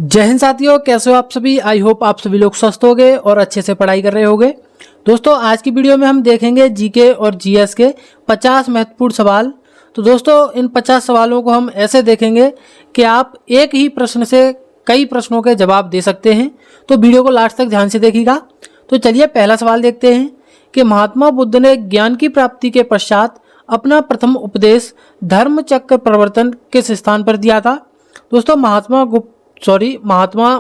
जय हिंद साथियों, कैसे हो आप सभी। आई होप आप सभी लोग स्वस्थ होंगे और अच्छे से पढ़ाई कर रहे होंगे। दोस्तों आज की वीडियो में हम देखेंगे जीके और जीएस के 50 महत्वपूर्ण सवाल। तो दोस्तों इन 50 सवालों को हम ऐसे देखेंगे कि आप एक ही प्रश्न से कई प्रश्नों के जवाब दे सकते हैं। तो वीडियो को लास्ट तक ध्यान से देखिएगा। तो चलिए पहला सवाल देखते हैं कि महात्मा बुद्ध ने ज्ञान की प्राप्ति के पश्चात अपना प्रथम उपदेश धर्म चक्र प्रवर्तन किस स्थान पर दिया था। दोस्तों महात्मा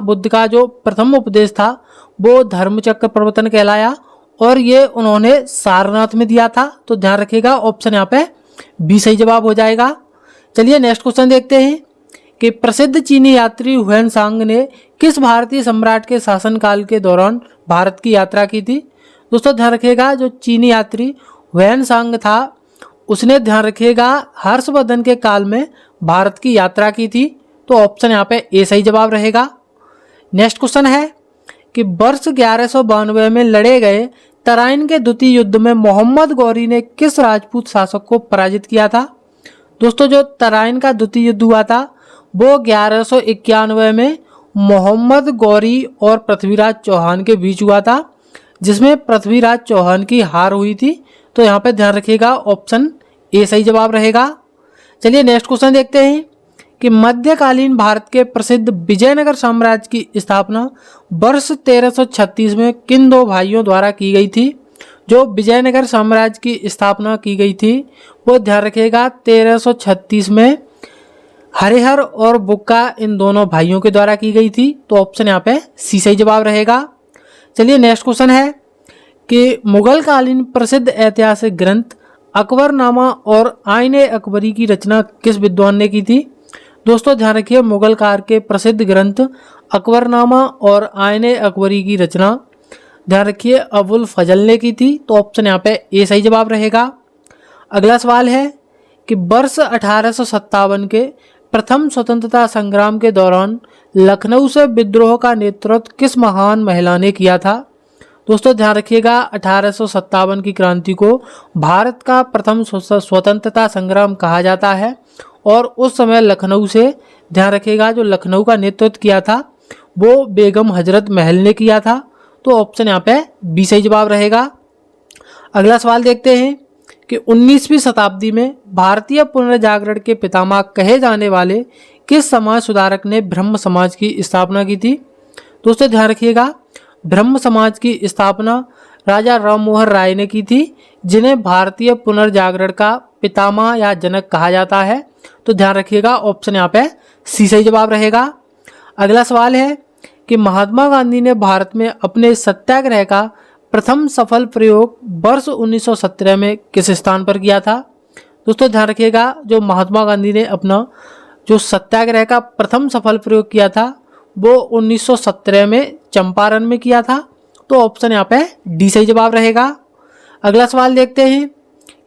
बुद्ध का जो प्रथम उपदेश था वो धर्मचक्र प्रवर्तन कहलाया और ये उन्होंने सारनाथ में दिया था। तो ध्यान रखिएगा, ऑप्शन यहाँ पे बी सही जवाब हो जाएगा। चलिए नेक्स्ट क्वेश्चन देखते हैं कि प्रसिद्ध चीनी यात्री हुएन सांग ने किस भारतीय सम्राट के शासनकाल के दौरान भारत की यात्रा की थी। दोस्तों ध्यान रखिएगा, जो चीनी यात्री हुएन सांग था उसने, ध्यान रखिएगा, हर्षवर्धन के काल में भारत की यात्रा की थी। तो ऑप्शन यहाँ पे ए सही जवाब रहेगा। नेक्स्ट क्वेश्चन है कि वर्ष 1192 में लड़े गए तराइन के द्वितीय युद्ध में मोहम्मद गौरी ने किस राजपूत शासक को पराजित किया था। दोस्तों जो तराइन का द्वितीय युद्ध हुआ था वो 1191 में मोहम्मद गौरी और पृथ्वीराज चौहान के बीच हुआ था, जिसमें पृथ्वीराज चौहान की हार हुई थी। तो यहाँ पे ध्यान रखिएगा, ऑप्शन ए सही जवाब रहेगा। चलिए नेक्स्ट क्वेश्चन देखते हैं कि मध्यकालीन भारत के प्रसिद्ध विजयनगर साम्राज्य की स्थापना वर्ष 1336 में किन दो भाइयों द्वारा की गई थी। जो विजयनगर साम्राज्य की स्थापना की गई थी वो, ध्यान रखिएगा, 1336 में हरिहर और बुक्का इन दोनों भाइयों के द्वारा की गई थी। तो ऑप्शन यहाँ पे सी सही जवाब रहेगा। चलिए नेक्स्ट क्वेश्चन है कि मुगल कालीन प्रसिद्ध ऐतिहासिक ग्रंथ अकबरनामा और आईने अकबरी की रचना किस विद्वान ने की थी। दोस्तों ध्यान रखिए, मुगल काल के प्रसिद्ध ग्रंथ अकबरनामा और आईने अकबरी की रचना, ध्यान रखिए, अबुल फजल ने की थी। तो ऑप्शन यहाँ पे ए सही जवाब रहेगा। अगला सवाल है कि वर्ष 1857 के प्रथम स्वतंत्रता संग्राम के दौरान लखनऊ से विद्रोह का नेतृत्व किस महान महिला ने किया था। दोस्तों ध्यान रखिएगा, 1857 की क्रांति को भारत का प्रथम स्वतंत्रता संग्राम कहा जाता है और उस समय लखनऊ से, ध्यान रखिएगा, जो लखनऊ का नेतृत्व किया था वो बेगम हजरत महल ने किया था। तो ऑप्शन यहाँ पे बी सही जवाब रहेगा। अगला सवाल देखते हैं कि 19वीं शताब्दी में भारतीय पुनर्जागरण के पितामह कहे जाने वाले किस समाज सुधारक ने ब्रह्म समाज की स्थापना की थी। दोस्तों ध्यान रखिएगा, ब्रह्म समाज की स्थापना राजा राममोहन राय ने की थी, जिन्हें भारतीय पुनर्जागरण का पितामह या जनक कहा जाता है। तो ध्यान रखिएगा, ऑप्शन यहाँ पे सी सही जवाब रहेगा। अगला सवाल है कि महात्मा गांधी ने भारत में अपने सत्याग्रह का प्रथम सफल प्रयोग वर्ष 1917 में किस स्थान पर किया था। दोस्तों ध्यान रखिएगा, जो महात्मा गांधी ने अपना जो सत्याग्रह का प्रथम सफल प्रयोग किया था वो 1917 में चंपारण में किया था। तो ऑप्शन यहाँ पे डी सही जवाब रहेगा। अगला सवाल देखते हैं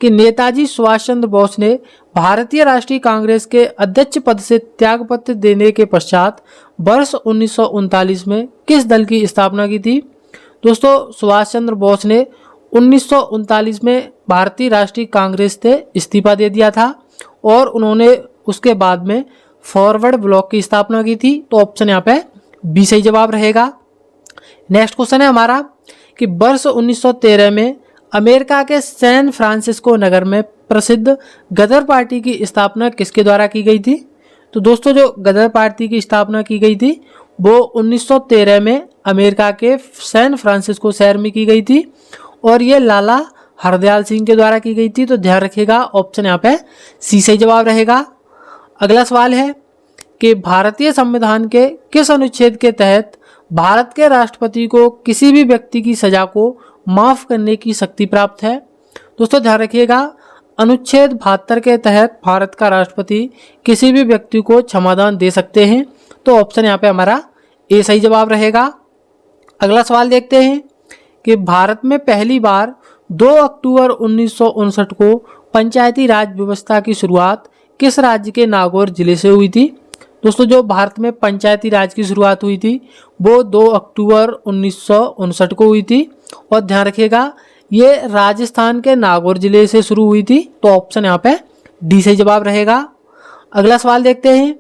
कि नेताजी सुभाष चंद्र बोस ने भारतीय राष्ट्रीय कांग्रेस के अध्यक्ष पद से त्यागपत्र देने के पश्चात वर्ष 1939 में किस दल की स्थापना की थी। दोस्तों सुभाष चंद्र बोस ने 1939 में भारतीय राष्ट्रीय कांग्रेस से इस्तीफा दे दिया था और उन्होंने उसके बाद में फॉरवर्ड ब्लॉक की स्थापना की थी। तो ऑप्शन यहाँ पे बी सही जवाब रहेगा। नेक्स्ट क्वेश्चन है हमारा कि वर्ष 1913 में अमेरिका के सैन फ्रांसिस्को नगर में प्रसिद्ध गदर पार्टी की स्थापना किसके द्वारा की गई थी। तो दोस्तों जो गदर पार्टी की स्थापना की गई थी वो 1913 में अमेरिका के सैन फ्रांसिस्को शहर में की गई थी और ये लाला हरदयाल सिंह के द्वारा की गई थी। तो ध्यान रखिएगा, ऑप्शन यहाँ पे सी सही जवाब रहेगा। अगला सवाल है कि भारतीय संविधान के किस अनुच्छेद के तहत भारत के राष्ट्रपति को किसी भी व्यक्ति की सजा को माफ करने की शक्ति प्राप्त है। दोस्तों ध्यान रखिएगा, अनुच्छेद 72 के तहत भारत का राष्ट्रपति किसी भी व्यक्ति को क्षमादान दे सकते हैं। तो ऑप्शन यहाँ पे हमारा ए सही जवाब रहेगा। अगला सवाल देखते हैं कि भारत में पहली बार 2 अक्टूबर 1959 को पंचायती राज व्यवस्था की शुरुआत किस राज्य के नागौर जिले से हुई थी। दोस्तों जो भारत में पंचायती राज की शुरुआत हुई थी वो 2 अक्टूबर 1959 को हुई थी और ध्यान रखिएगा ये राजस्थान के नागौर जिले से शुरू हुई थी। तो ऑप्शन यहाँ पे डी सही जवाब रहेगा। अगला सवाल देखते हैं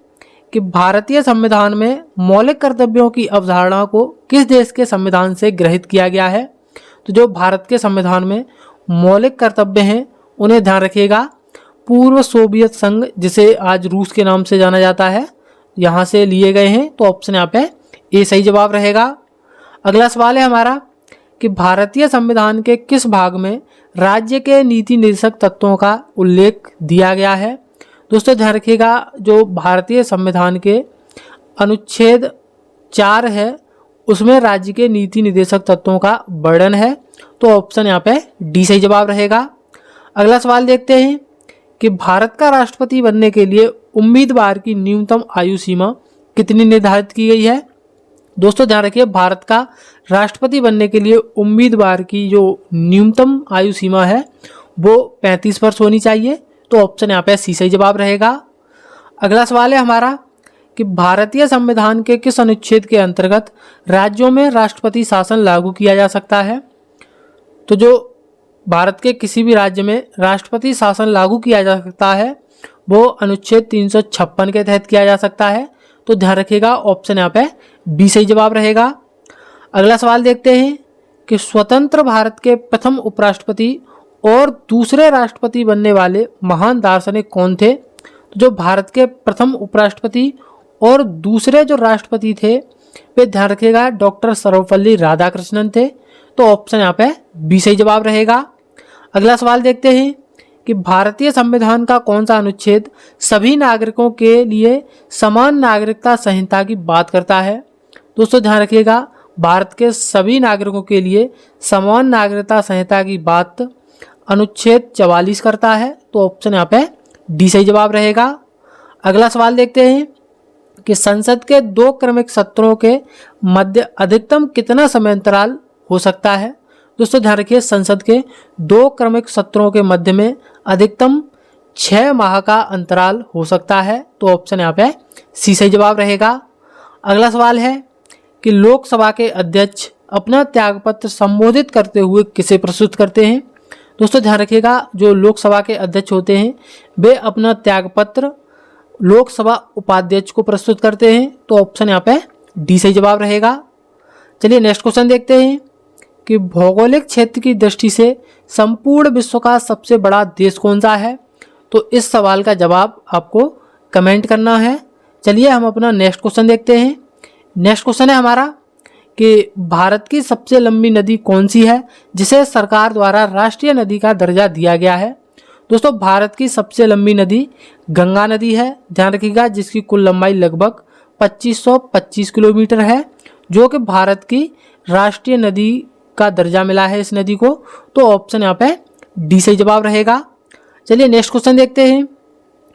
कि भारतीय संविधान में मौलिक कर्तव्यों की अवधारणा को किस देश के संविधान से ग्रहित किया गया है। तो जो भारत के संविधान में मौलिक कर्तव्य हैं उन्हें ध्यान रखिएगा पूर्व सोवियत संघ, जिसे आज रूस के नाम से जाना जाता है, यहाँ से लिए गए हैं। तो ऑप्शन यहाँ पे ए सही जवाब रहेगा। अगला सवाल है हमारा कि भारतीय संविधान के किस भाग में राज्य के नीति निर्देशक तत्वों का उल्लेख दिया गया है। दोस्तों ध्यान रखिएगा, जो भारतीय संविधान के अनुच्छेद 4 है उसमें राज्य के नीति निर्देशक तत्वों का वर्णन है। तो ऑप्शन यहाँ पे डी सही जवाब रहेगा। अगला सवाल देखते हैं कि भारत का राष्ट्रपति बनने के लिए उम्मीदवार की न्यूनतम आयु सीमा कितनी निर्धारित की गई है। दोस्तों ध्यान रखिए, भारत का राष्ट्रपति बनने के लिए उम्मीदवार की जो न्यूनतम आयु सीमा है वो 35 वर्ष होनी चाहिए। तो ऑप्शन यहाँ पे सी सही जवाब रहेगा। अगला सवाल है हमारा कि भारतीय संविधान के किस अनुच्छेद के अंतर्गत राज्यों में राष्ट्रपति शासन लागू किया जा सकता है। तो जो भारत के किसी भी राज्य में राष्ट्रपति शासन लागू किया जा सकता है वो अनुच्छेद 356 के तहत किया जा सकता है। तो ध्यान रखिएगा, ऑप्शन यहाँ पे बी सही जवाब रहेगा। अगला सवाल देखते हैं कि स्वतंत्र भारत के प्रथम उपराष्ट्रपति और दूसरे राष्ट्रपति बनने वाले महान दार्शनिक कौन थे। तो जो भारत के प्रथम उपराष्ट्रपति और दूसरे जो राष्ट्रपति थे वे ध्यान रखिएगा डॉक्टर सर्वपल्ली राधाकृष्णन थे। तो ऑप्शन यहाँ पे बी सही जवाब रहेगा। अगला सवाल देखते हैं कि भारतीय संविधान का कौन सा अनुच्छेद सभी नागरिकों के लिए समान नागरिकता संहिता की बात करता है। दोस्तों ध्यान रखिएगा, भारत के सभी नागरिकों के लिए समान नागरिकता संहिता की बात अनुच्छेद 44 करता है। तो ऑप्शन यहाँ पे डी सही जवाब रहेगा। अगला सवाल देखते हैं कि संसद के 2 क्रमिक सत्रों के मध्य अधिकतम कितना समय अंतराल हो सकता है। दोस्तों ध्यान रखिए, संसद के 2 क्रमिक सत्रों के मध्य में अधिकतम 6 माह का अंतराल हो सकता है। तो ऑप्शन यहाँ पे सी सही जवाब रहेगा। अगला सवाल है कि लोकसभा के अध्यक्ष अपना त्यागपत्र संबोधित करते हुए किसे प्रस्तुत करते हैं। दोस्तों ध्यान रखिएगा, जो लोकसभा के अध्यक्ष होते हैं वे अपना त्यागपत्र लोकसभा उपाध्यक्ष को प्रस्तुत करते हैं। तो ऑप्शन यहाँ पे डी सही जवाब रहेगा। चलिए नेक्स्ट क्वेश्चन देखते हैं कि भौगोलिक क्षेत्र की दृष्टि से संपूर्ण विश्व का सबसे बड़ा देश कौन सा है। तो इस सवाल का जवाब आपको कमेंट करना है। चलिए हम अपना नेक्स्ट क्वेश्चन देखते हैं। नेक्स्ट क्वेश्चन है हमारा कि भारत की सबसे लंबी नदी कौन सी है जिसे सरकार द्वारा राष्ट्रीय नदी का दर्जा दिया गया है। दोस्तों भारत की सबसे लंबी नदी गंगा नदी है, ध्यान रखिएगा, जिसकी कुल लंबाई लगभग 2525 किलोमीटर है, जो कि भारत की राष्ट्रीय नदी का दर्जा मिला है इस नदी को। तो ऑप्शन यहाँ पे डी सही जवाब रहेगा। चलिए नेक्स्ट क्वेश्चन देखते हैं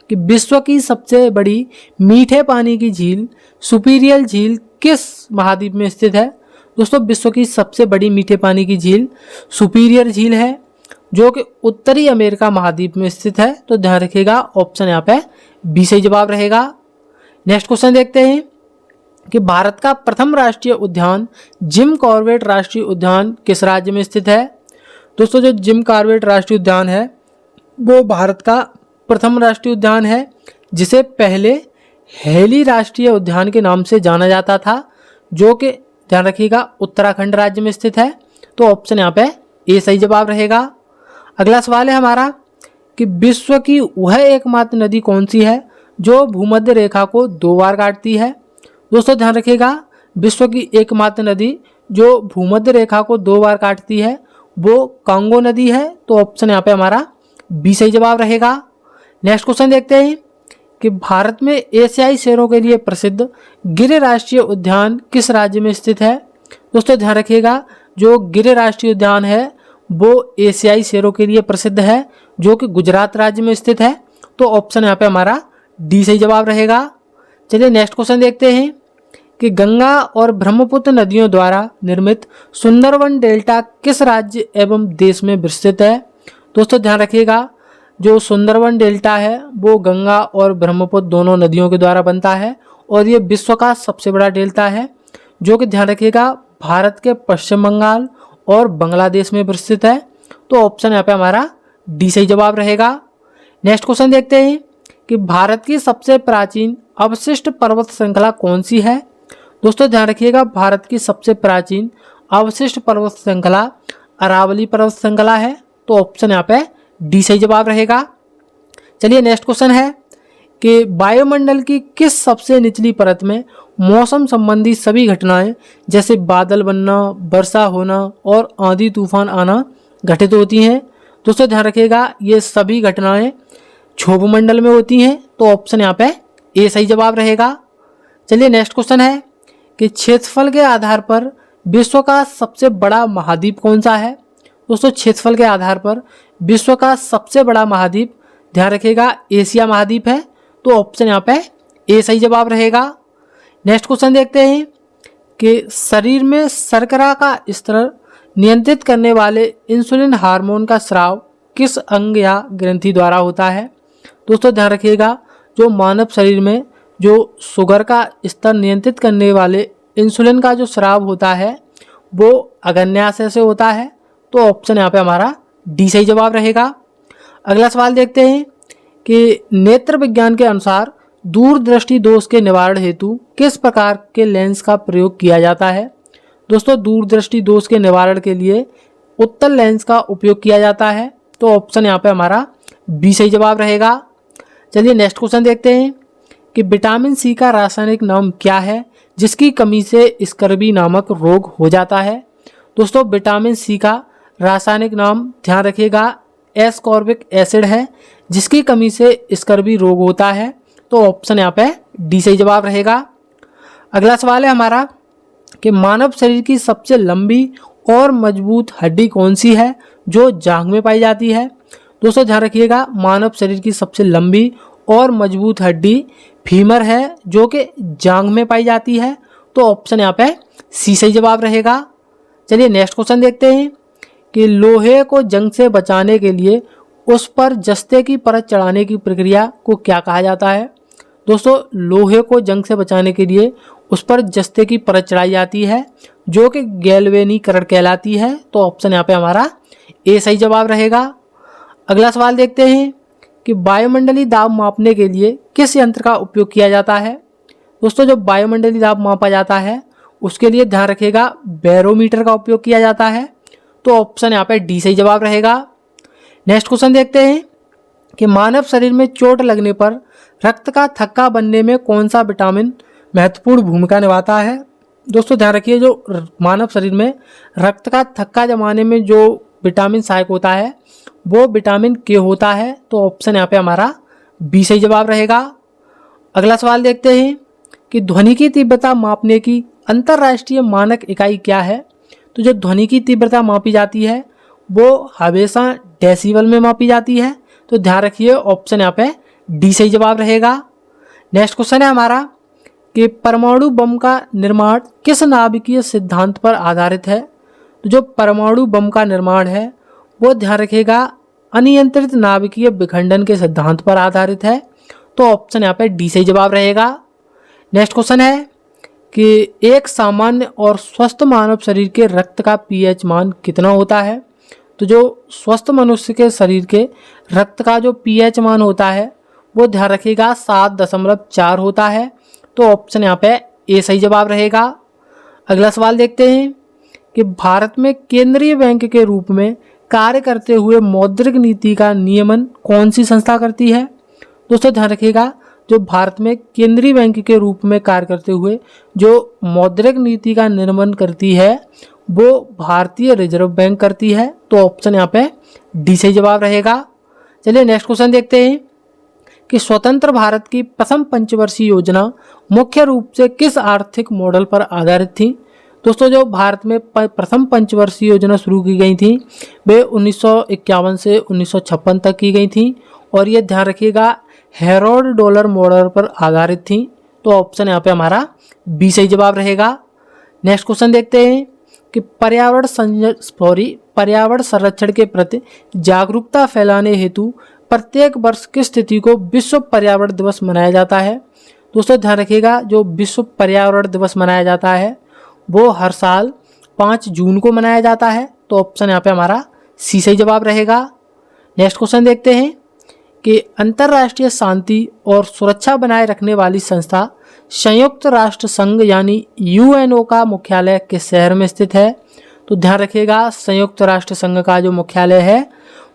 कि विश्व की सबसे बड़ी मीठे पानी की झील सुपीरियर झील किस महाद्वीप में स्थित है। दोस्तों विश्व की सबसे बड़ी मीठे पानी की झील सुपीरियर झील है, जो कि उत्तरी अमेरिका महाद्वीप में स्थित है। तो ध्यान रखिएगा, ऑप्शन यहाँ पे बी सही जवाब रहेगा। नेक्स्ट क्वेश्चन देखते हैं कि भारत का प्रथम राष्ट्रीय उद्यान जिम कॉर्बेट राष्ट्रीय उद्यान किस राज्य में स्थित है। दोस्तों जो जिम कॉर्बेट राष्ट्रीय उद्यान है वो भारत का प्रथम राष्ट्रीय उद्यान है, जिसे पहले हेली राष्ट्रीय उद्यान के नाम से जाना जाता था, जो कि ध्यान रखिएगा उत्तराखंड राज्य में स्थित है। तो ऑप्शन यहाँ पे ए सही जवाब रहेगा। अगला सवाल है हमारा कि विश्व की वह एकमात्र नदी कौन सी है जो भूमध्य रेखा को 2 बार काटती है। दोस्तों ध्यान रखिएगा, विश्व की एकमात्र नदी जो भूमध्य रेखा को 2 बार काटती है वो कांगो नदी है। तो ऑप्शन यहाँ पे हमारा बी सही जवाब रहेगा। नेक्स्ट क्वेश्चन देखते हैं कि भारत में एशियाई शेरों के लिए प्रसिद्ध गिर राष्ट्रीय उद्यान किस राज्य में स्थित है। दोस्तों ध्यान रखिएगा, जो गिर राष्ट्रीय उद्यान है वो एशियाई शेरों के लिए प्रसिद्ध है, जो कि गुजरात राज्य में स्थित है। तो ऑप्शन यहाँ पे हमारा डी सही जवाब रहेगा। चलिए नेक्स्ट क्वेश्चन देखते हैं कि गंगा और ब्रह्मपुत्र नदियों द्वारा निर्मित सुंदरवन डेल्टा किस राज्य एवं देश में विस्तृत है। दोस्तों ध्यान रखिएगा, जो सुंदरवन डेल्टा है वो गंगा और ब्रह्मपुत्र दोनों नदियों के द्वारा बनता है और ये विश्व का सबसे बड़ा डेल्टा है, जो कि ध्यान रखिएगा भारत के पश्चिम बंगाल और बांग्लादेश में विस्तृत है। तो ऑप्शन यहाँ पे हमारा डी सही जवाब रहेगा। नेक्स्ट क्वेश्चन देखते हैं कि भारत की सबसे प्राचीन अवशिष्ट पर्वत श्रृंखला कौन सी है? दोस्तों ध्यान रखिएगा, भारत की सबसे प्राचीन अवशिष्ट पर्वत श्रृंखला अरावली पर्वत श्रृंखला है। तो ऑप्शन यहाँ पे डी सही जवाब रहेगा। चलिए नेक्स्ट क्वेश्चन है कि वायुमंडल की किस सबसे निचली परत में मौसम संबंधी सभी घटनाएं जैसे बादल बनना, वर्षा होना और आंधी तूफान आना घटित होती हैं? दोस्तों ध्यान रखिएगा, ये सभी घटनाएं क्षोभ मंडल में होती हैं। तो ऑप्शन यहाँ पे ए सही जवाब रहेगा। चलिए नेक्स्ट क्वेश्चन है कि क्षेत्रफल के आधार पर विश्व का सबसे बड़ा महाद्वीप कौन सा है? दोस्तों क्षेत्रफल के आधार पर विश्व का सबसे बड़ा महाद्वीप ध्यान रखिएगा एशिया महाद्वीप है। तो ऑप्शन यहाँ पे ए सही जवाब रहेगा। नेक्स्ट क्वेश्चन देखते हैं कि शरीर में शर्करा का स्तर नियंत्रित करने वाले इंसुलिन हार्मोन का स्राव किस अंग या ग्रंथि द्वारा होता है? दोस्तों ध्यान रखिएगा, जो मानव शरीर में जो शुगर का स्तर नियंत्रित करने वाले इंसुलिन का जो स्राव होता है वो अग्न्याशय से होता है। तो ऑप्शन यहाँ पे हमारा डी सही जवाब रहेगा। अगला सवाल देखते हैं कि नेत्र विज्ञान के अनुसार दूरदृष्टि दोष के निवारण हेतु किस प्रकार के लेंस का प्रयोग किया जाता है? दोस्तों दूरदृष्टि दोष के निवारण के लिए उत्तल लेंस का उपयोग किया जाता है। तो ऑप्शन यहाँ पे हमारा बी सही जवाब रहेगा। चलिए नेक्स्ट क्वेश्चन देखते हैं कि विटामिन सी का रासायनिक नाम क्या है जिसकी कमी से स्कर्वी नामक रोग हो जाता है? दोस्तों विटामिन सी का रासायनिक नाम ध्यान रखिएगा एस्कॉर्बिक एसिड है, जिसकी कमी से स्कर्वी रोग होता है। तो ऑप्शन यहाँ पे डी सही जवाब रहेगा। अगला सवाल है हमारा कि मानव शरीर की सबसे लंबी और मजबूत हड्डी कौन सी है जो जांघ में पाई जाती है? दोस्तों ध्यान रखिएगा, मानव शरीर की सबसे लंबी और मजबूत हड्डी फीमर है जो कि जांघ में पाई जाती है। तो ऑप्शन यहाँ पे सी सही जवाब रहेगा। चलिए नेक्स्ट क्वेश्चन देखते हैं कि लोहे को जंग से बचाने के लिए उस पर जस्ते की परत चढ़ाने की प्रक्रिया को क्या कहा जाता है? दोस्तों लोहे को जंग से बचाने के लिए उस पर जस्ते की परत चढ़ाई जाती है जो कि गैल्वेनीकरण कहलाती है। तो ऑप्शन यहाँ पे हमारा ए सही जवाब रहेगा। अगला सवाल देखते हैं कि वायुमंडलीय दाब मापने के लिए किस यंत्र का उपयोग किया जाता है? दोस्तों जो वायुमंडलीय दाब मापा जाता है उसके लिए ध्यान रखिएगा बैरोमीटर का उपयोग किया जाता है। तो ऑप्शन यहाँ पे डी सही जवाब रहेगा। नेक्स्ट क्वेश्चन देखते हैं कि मानव शरीर में चोट लगने पर रक्त का थक्का बनने में कौन सा विटामिन महत्वपूर्ण भूमिका निभाता है? दोस्तों ध्यान रखिए, जो मानव शरीर में रक्त का थक्का जमाने में जो विटामिन सहायक होता है वो विटामिन के होता है। तो ऑप्शन यहाँ पे हमारा बी सही जवाब रहेगा। अगला सवाल देखते हैं कि ध्वनि की तीव्रता मापने की अंतर्राष्ट्रीय मानक इकाई क्या है? तो जो ध्वनि की तीव्रता मापी जाती है वो हमेशा डेसिबल में मापी जाती है। तो ध्यान रखिए ऑप्शन यहाँ पे डी सही जवाब रहेगा। नेक्स्ट क्वेश्चन है हमारा कि परमाणु बम का निर्माण किस नाभिकीय सिद्धांत पर आधारित है? तो जो परमाणु बम का निर्माण है वो ध्यान रखिएगा अनियंत्रित नाभिकीय विखंडन के सिद्धांत पर आधारित है। तो ऑप्शन यहाँ पे डी सही जवाब रहेगा। नेक्स्ट क्वेश्चन है कि एक सामान्य और स्वस्थ मानव शरीर के रक्त का पीएच मान कितना होता है? तो जो स्वस्थ मनुष्य के शरीर के रक्त का जो पीएच मान होता है वो ध्यान रखिएगा 7.4 होता है। तो ऑप्शन यहाँ पे ए सही जवाब रहेगा। अगला सवाल देखते हैं कि भारत में केंद्रीय बैंक के रूप में कार्य करते हुए मौद्रिक नीति का नियमन कौन सी संस्था करती है? दोस्तों ध्यान रखिएगा, जो भारत में केंद्रीय बैंक के रूप में कार्य करते हुए जो मौद्रिक नीति का निर्माण करती है वो भारतीय रिजर्व बैंक करती है। तो ऑप्शन यहाँ पे डी सही जवाब रहेगा। चलिए नेक्स्ट क्वेश्चन देखते हैं कि स्वतंत्र भारत की प्रथम पंचवर्षीय योजना मुख्य रूप से किस आर्थिक मॉडल पर आधारित थी? दोस्तों जो भारत में प्रथम पंचवर्षीय योजना शुरू की गई थी वे 1951 से 1956 तक की गई थी और ये ध्यान रखिएगा हेरोल्ड डॉलर मॉडल पर आधारित थी। तो ऑप्शन यहाँ पे हमारा बी सही जवाब रहेगा। नेक्स्ट क्वेश्चन देखते हैं कि पर्यावरण संरक्षण के प्रति जागरूकता फैलाने हेतु प्रत्येक वर्ष किस तिथि को विश्व पर्यावरण दिवस मनाया जाता है? दोस्तों ध्यान रखिएगा, जो विश्व पर्यावरण दिवस मनाया जाता है वो हर साल 5 जून को मनाया जाता है। तो ऑप्शन यहाँ पे हमारा सी सही जवाब रहेगा। नेक्स्ट क्वेश्चन देखते हैं कि अंतर्राष्ट्रीय शांति और सुरक्षा बनाए रखने वाली संस्था संयुक्त राष्ट्र संघ यानी यूएनओ का मुख्यालय किस शहर में स्थित है? तो ध्यान रखिएगा, संयुक्त राष्ट्र संघ का जो मुख्यालय है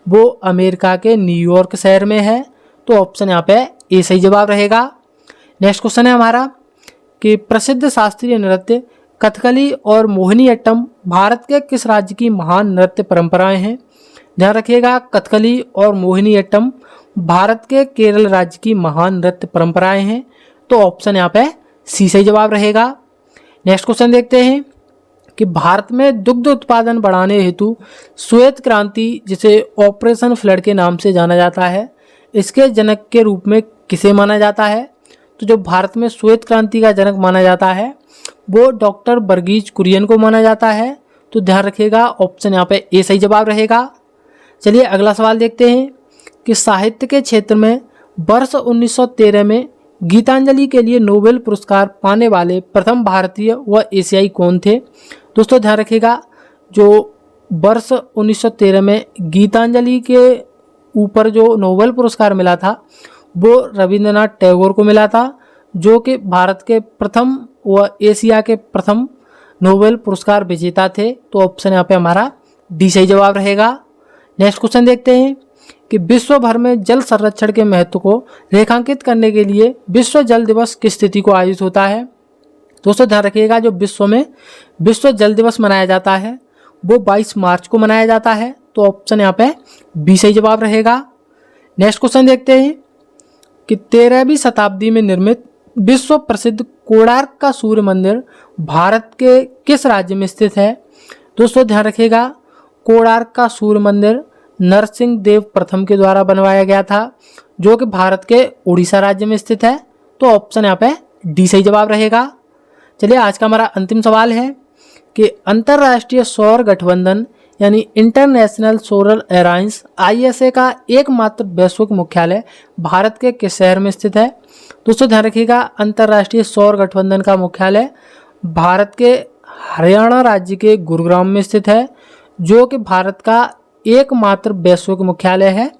वो अमेरिका के न्यूयॉर्क शहर में है। तो ऑप्शन यहाँ पे ए सही जवाब रहेगा। नेक्स्ट क्वेश्चन है हमारा कि प्रसिद्ध शास्त्रीय नृत्य कथकली और मोहिनीअट्टम भारत के किस राज्य की महान नृत्य परंपराएं हैं? ध्यान रखिएगा, कथकली और मोहिनीअट्टम भारत के केरल राज्य की महान नृत्य परंपराएं हैं। तो ऑप्शन यहाँ पे सी सही जवाब रहेगा। नेक्स्ट क्वेश्चन देखते हैं कि भारत में दुग्ध उत्पादन बढ़ाने हेतु श्वेत क्रांति जिसे ऑपरेशन फ्लड के नाम से जाना जाता है, इसके जनक के रूप में किसे माना जाता है? तो जो भारत में श्वेत क्रांति का जनक माना जाता है वो डॉक्टर वर्गीज कुरियन को माना जाता है। तो ध्यान रखिएगा, ऑप्शन यहाँ पे ए सही जवाब रहेगा। चलिए अगला सवाल देखते हैं कि साहित्य के क्षेत्र में वर्ष 1913 में गीतांजलि के लिए नोबेल पुरस्कार पाने वाले प्रथम भारतीय व एशियाई कौन थे? दोस्तों ध्यान रखिएगा, जो वर्ष 1913 में गीतांजलि के ऊपर जो नोबेल पुरस्कार मिला था वो रविंद्रनाथ टैगोर को मिला था, जो कि भारत के प्रथम व एशिया के प्रथम नोबेल पुरस्कार विजेता थे। तो ऑप्शन यहाँ पे हमारा डी सही जवाब रहेगा। नेक्स्ट क्वेश्चन देखते हैं कि विश्व भर में जल संरक्षण के महत्व को रेखांकित करने के लिए विश्व जल दिवस किस तिथि को आयोजित होता है? दोस्तों ध्यान रखिएगा, जो विश्व में विश्व जल दिवस मनाया जाता है वो 22 मार्च को मनाया जाता है। तो ऑप्शन यहाँ पे बी सही जवाब रहेगा। नेक्स्ट क्वेश्चन देखते हैं कि 13वीं शताब्दी में निर्मित विश्व प्रसिद्ध कोणार्क का सूर्य मंदिर भारत के किस राज्य में स्थित है? दोस्तों ध्यान रखिएगा, कोणार्क का सूर्य मंदिर नरसिंह देव प्रथम के द्वारा बनवाया गया था, जो कि भारत के उड़ीसा राज्य में स्थित है। तो ऑप्शन यहाँ पे डी सही जवाब रहेगा। चलिए आज का हमारा अंतिम सवाल है कि अंतर्राष्ट्रीय सौर गठबंधन यानी इंटरनेशनल सोलर अलायंस ISA का एकमात्र वैश्विक मुख्यालय भारत के किस शहर में स्थित है? दोस्तों ध्यान रखिएगा, अंतर्राष्ट्रीय सौर गठबंधन का मुख्यालय भारत के हरियाणा राज्य के गुरुग्राम में स्थित है, जो कि भारत का एकमात्र वैश्विक मुख्यालय है।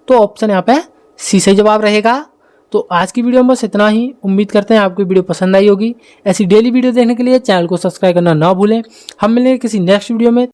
तो ऑप्शन यहाँ पे सी सही जवाब रहेगा। तो आज की वीडियो में बस इतना ही। उम्मीद करते हैं आपको वीडियो पसंद आई होगी। ऐसी डेली वीडियो देखने के लिए चैनल को सब्सक्राइब करना ना भूलें। हम मिलेंगे किसी नेक्स्ट वीडियो में।